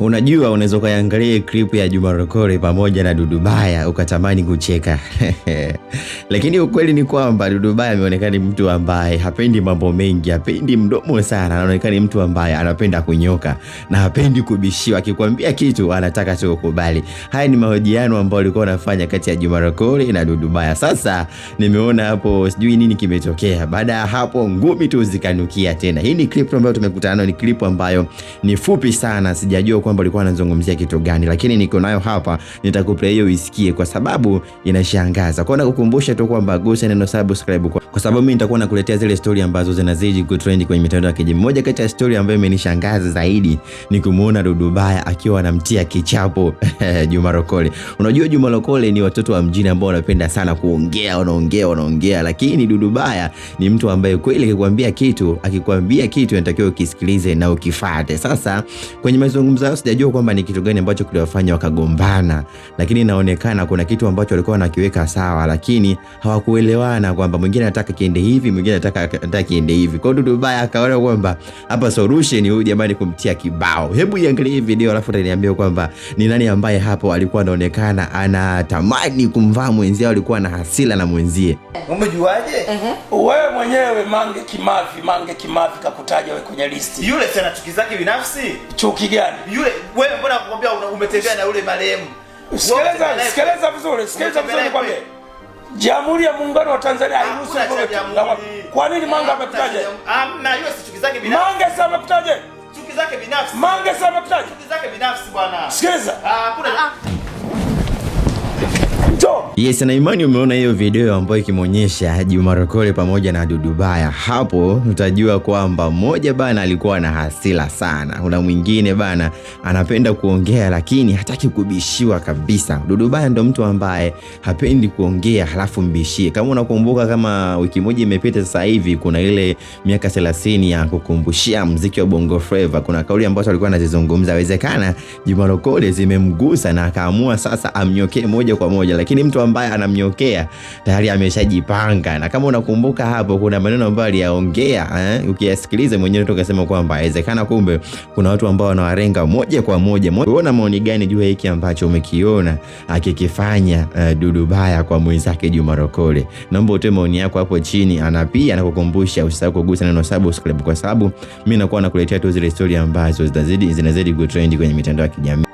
Unajua unaweza kuangalia clip ya Juma Lokole pamoja na Dudu Baya ukatamani kucheka. Lakini ukweli ni kwamba Dudu Baya ameonekana mtu ambaye hapendi mambo mengi, hapendi mdomo sana, anaonekana mtu ambaye anapenda kunyoka na hapendi kubishiwa. Akikwambia kitu anataka tu kukubali. Haya ni mahojiano ambayo alikuwa anafanya kati ya Juma Lokole na Dudu Baya. Sasa nimeona hapo sijui nini kimetokea. Baada ya hapo ngumi tu zikanukia tena. Hii ni clip ambayo tumekutana nayo, ni clip ambayo ni fupi sana. Sijajua kwamba alikuwa anazungumzia kitu gani, lakini niko nayo hapa, nitakuplay hiyo isikie kwa sababu inashangaza. Kwa nakukumbusha tu kwamba gusa neno subscribe kwa sababu mimi nitakuwa nakuletea zile story ambazo zinazidi kutrend kwenye mitandao ya kijamii. Moja kati ya story ambayo imenishangaza zaidi ni kumuona Dudu Baya akiwa anamtia kichapo Juma Lokole. Unajua Juma Lokole ni watoto wa mjini ambao wanapenda sana wanaongea, lakini Dudu Baya ni mtu ambaye kweli akikwambia kitu unatakiwa ukisikilize na ukifuate. Sasa kwenye mazungumzo yao sijajua kwamba ni kitu gani ambacho kiliwafanya wakagombana, lakini inaonekana kuna kitu ambacho walikuwa wanakiweka sawa, lakini hawakuelewana kwamba mwingine anataka kiende hivi, mwingine anataka kiende hivi. Kwa Dudu Baya akaona kwamba hapa solution huyu jamani kumtia kibao. Hebu iangalie hii video alafu utaniambia kwamba ni nani ambaye hapo alikuwa anaonekana anatamani kumvaa mwenzie, alikuwa na hasira na mwenzie. Umejuaje? Wewe mwenyewe Mange Kimathi kakutaja wewe kwenye listi. Yule sana chuki zake binafsi. Chuki gani? Yule wewe mbona nakwambia umetembea na yule marehemu? Sikiliza vizuri kwambie. Jamhuri ya Muungano wa Tanzania hairuhusu. Kwa nini Mange amekutaja? Na yule si chuki zake binafsi. Mange sasa amekutaja? Chuki zake binafsi. Mange sasa amekutaja? Chuki zake binafsi bwana. Sikiliza. Hakuna. Yes, na imani umeona hiyo video ambayo ikimuonyesha Juma Lokole pamoja na Dudu Baya. Hapo utajua kwamba mmoja bana alikuwa na hasira sana. Kuna mwingine bana anapenda kuongea lakini hataki kubishiwa kabisa. Dudu Baya ndo mtu ambaye hapendi kuongea halafu mbishie. Kama unakumbuka kama wiki moja imepita sasa hivi kuna ile miaka 30 ya kukumbushia muziki wa Bongo Flava. Kuna kauli ambazo alikuwa anazizungumza, inawezekana Juma Lokole zimemgusa na akaamua sasa amnyokee moja kwa moja, lakini mtu ambaye anamnyokea tayari ameshajipanga. Na kama unakumbuka hapo kuna maneno ambayo aliyaongea, ukiyasikiliza mwenyewe tukasema kwamba inawezekana kumbe kuna watu ambao wanawarenga moja kwa moja. Unaona maoni gani juu ya hiki ambacho umekiona akikifanya Dudu Baya kwa mwenzake Juma Lokole? Naomba utoe maoni yako hapo chini. Pia nakukumbusha usisahau kugusa neno subscribe kwa sababu mimi nakuwa nakuletea tu zile story ambazo zinazidi kutrend kwenye mitandao ya kijamii.